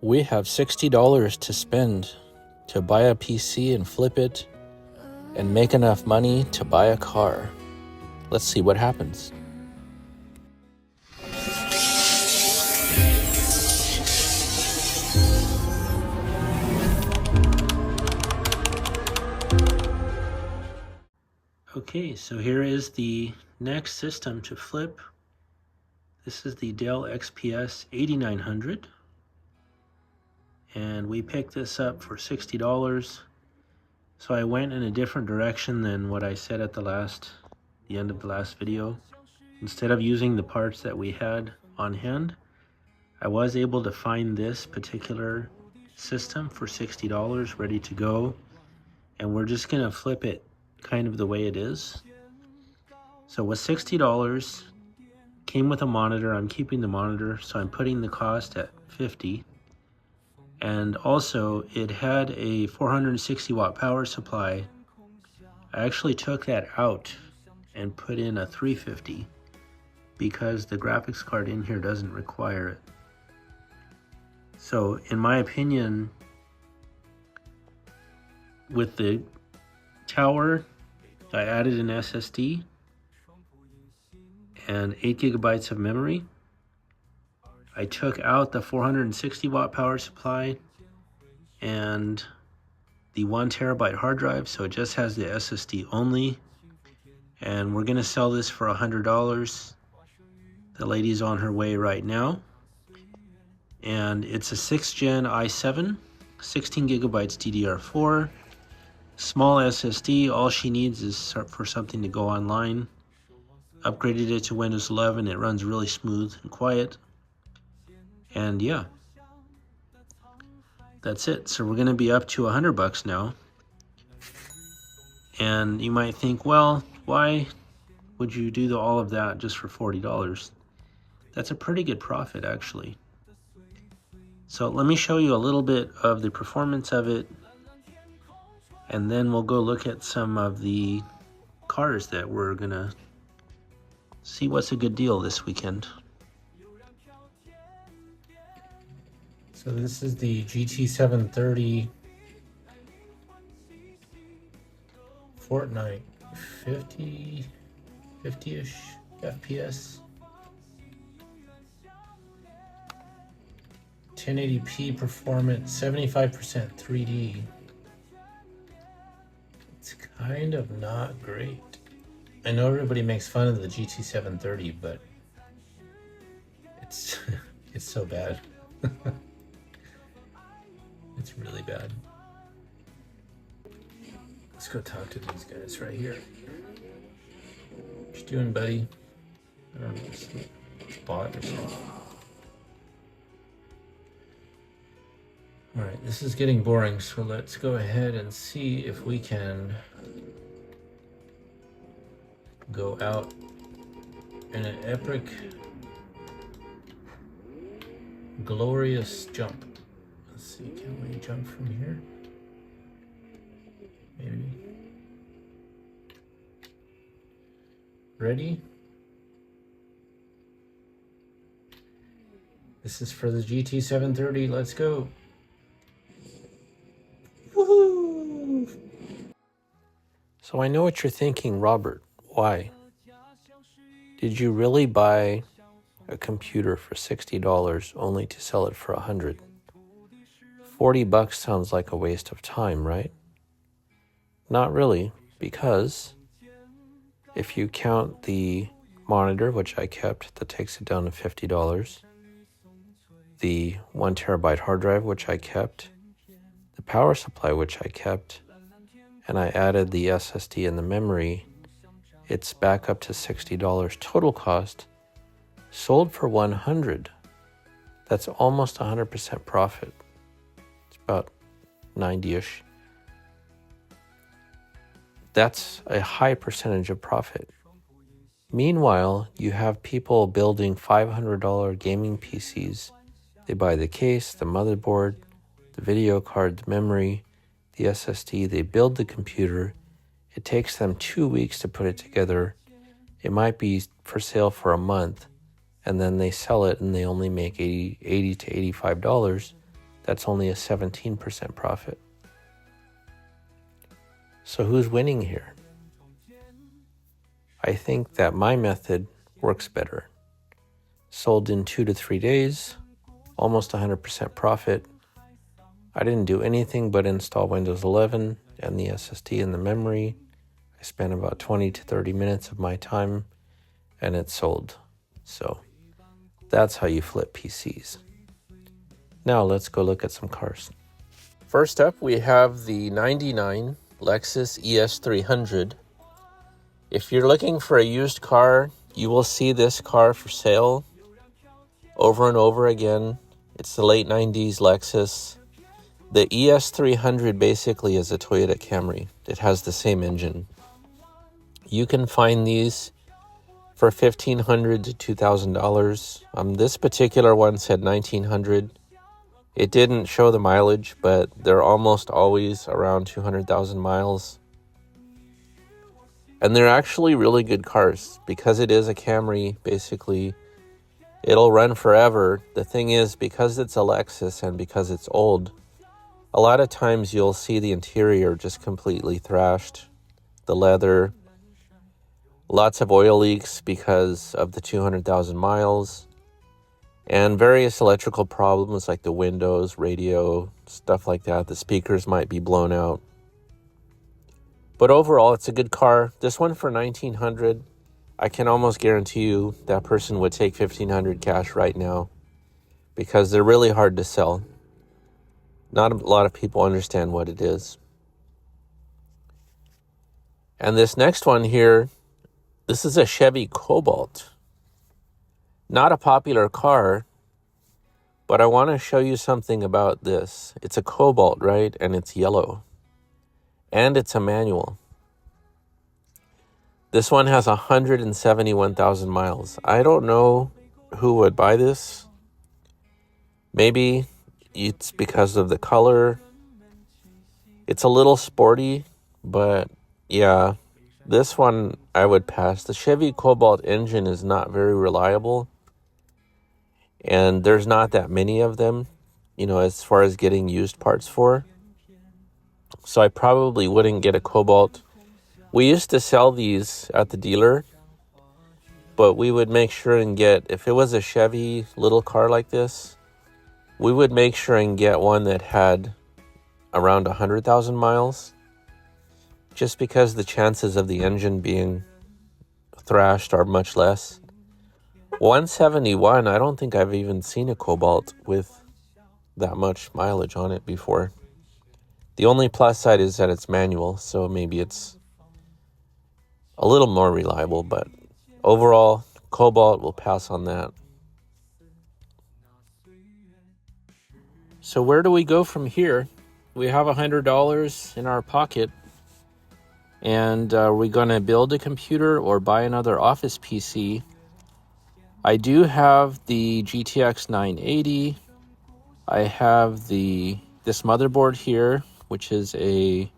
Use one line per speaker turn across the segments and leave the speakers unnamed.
We have $60 to spend to buy a PC and flip it and make enough money to buy a car. Let's see what happens. Okay, so here is the next system to flip. This is the Dell XPS 8900. And we picked this up for $60. So I went in a different direction than what I said at the end of the last video. Instead of using the parts that we had on hand, I was able to find this particular system for $60 ready to go. And we're just gonna flip it kind of the way it is. So with $60, came with a monitor. I'm keeping the monitor, so I'm putting the cost at $50. And also it had a 460 watt power supply. I actually took that out and put in a 350 because the graphics card in here doesn't require it. So in my opinion, with the tower, I added an SSD and 8 gigabytes of memory. I took out the 460 watt power supply and the 1 terabyte hard drive, so it just has the SSD only. And we're gonna sell this for $100. The lady's on her way right now. And it's a 6th gen i7, 16 gigabytes DDR4, small SSD. All she needs is for something to go online. Upgraded it to Windows 11. It runs really smooth and quiet. And yeah, that's it. So we're gonna be up to $100 now. And you might think, well, why would you do all of that just for $40? That's a pretty good profit, actually. So let me show you a little bit of the performance of it, and then we'll go look at some of the cars that we're gonna see what's a good deal this weekend. So this is the GT730 Fortnite 50-ish FPS. 1080p performance, 75% 3D. It's kind of not great. I know everybody makes fun of the GT730, but it's it's so bad. It's really bad. Let's go talk to these guys right here. What you doing, buddy? I don't know, it's a bot or something. All right, this is getting boring, so let's go ahead and see if we can go out in an epic, glorious jump. Let's see, can we jump from here? Maybe. Ready? This is for the GT730, let's go. Woohoo! So I know what you're thinking, Robert. Why? Did you really buy a computer for $60 only to sell it for $100? $40 sounds like a waste of time, right? Not really, because if you count the monitor, which I kept, that takes it down to $50, the 1 terabyte hard drive, which I kept, the power supply, which I kept, and I added the SSD and the memory, it's back up to $60 total cost, sold for $100. That's almost 100% profit. It's about 90-ish. That's a high percentage of profit. Meanwhile, you have people building $500 gaming PCs. They buy the case, the motherboard, the video card, the memory, the SSD. They build the computer. It takes them 2 weeks to put it together. It might be for sale for a month, and then they sell it and they only make $80 to $85. That's only a 17% profit. So who's winning here? I think that my method works better. Sold in 2 to 3 days, almost 100% profit. I didn't do anything but install Windows 11 and the SSD and the memory. I spent about 20 to 30 minutes of my time and it sold. So that's how you flip PCs. Now let's go look at some cars. First up, we have the 99 Lexus ES300. If you're looking for a used car, you will see this car for sale over and over again. It's the late 90s Lexus. The ES300 basically is a Toyota Camry. It has the same engine. You can find these for $1,500 to $2,000. This particular one said $1,900. It didn't show the mileage, but they're almost always around 200,000 miles. And they're actually really good cars. Because it is a Camry, basically, it'll run forever. The thing is, because it's a Lexus and because it's old, a lot of times you'll see the interior just completely thrashed. The leather, lots of oil leaks because of the 200,000 miles, and various electrical problems like the windows, radio, stuff like that. The speakers might be blown out. But overall, it's a good car. This one for $1,900, I can almost guarantee you that person would take $1,500 cash right now because they're really hard to sell. Not a lot of people understand what it is. And this next one here, this is a Chevy Cobalt. Not a popular car, but I want to show you something about this. It's a Cobalt, right? And it's yellow. And it's a manual. This one has 171,000 miles. I don't know who would buy this. Maybe it's because of the color. It's a little sporty, but yeah, this one I would pass. The Chevy Cobalt engine is not very reliable, and there's not that many of them, as far as getting used parts for. So I probably wouldn't get a Cobalt. We used to sell these at the dealer, but we would make sure and get, if it was a Chevy little car like this, we would make sure and get one that had around 100,000 miles, just because the chances of the engine being thrashed are much less. 171, I don't think I've even seen a Cobalt with that much mileage on it before. The only plus side is that it's manual, so maybe it's a little more reliable, but overall, Cobalt will pass on that. So where do we go from here? We have $100 in our pocket, and are we going to build a computer or buy another office PC? I do have the GTX 980. I have this motherboard here, which is a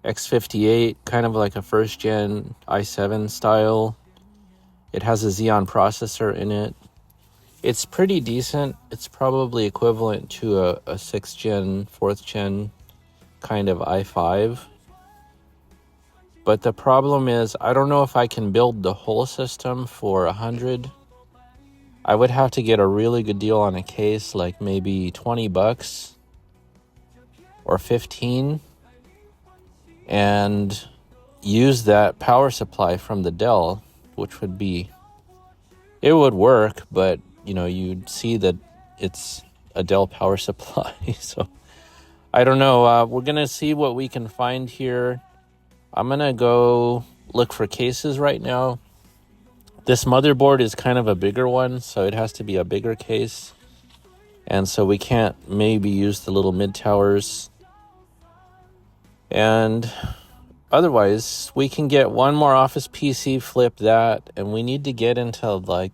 X58, kind of like a first-gen i7 style. It has a Xeon processor in it. It's pretty decent. It's probably equivalent to a 6th-gen, 4th-gen kind of i5. But the problem is, I don't know if I can build the whole system for $100. I would have to get a really good deal on a case, like maybe $20 or $15, and use that power supply from the Dell, which would be, it would work, but you'd see that it's a Dell power supply. So I don't know. We're gonna see what we can find here. I'm gonna go look for cases right now. This motherboard is kind of a bigger one, so it has to be a bigger case, and so we can't maybe use the little mid towers. And otherwise, we can get one more office PC, flip that, and we need to get into like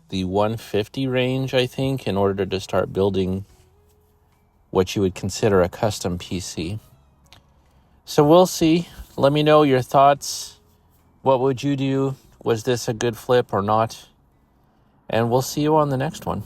the 150 range, I think, in order to start building what you would consider a custom PC. So we'll see. Let me know your thoughts. What would you do? Was this a good flip or not? And we'll see you on the next one.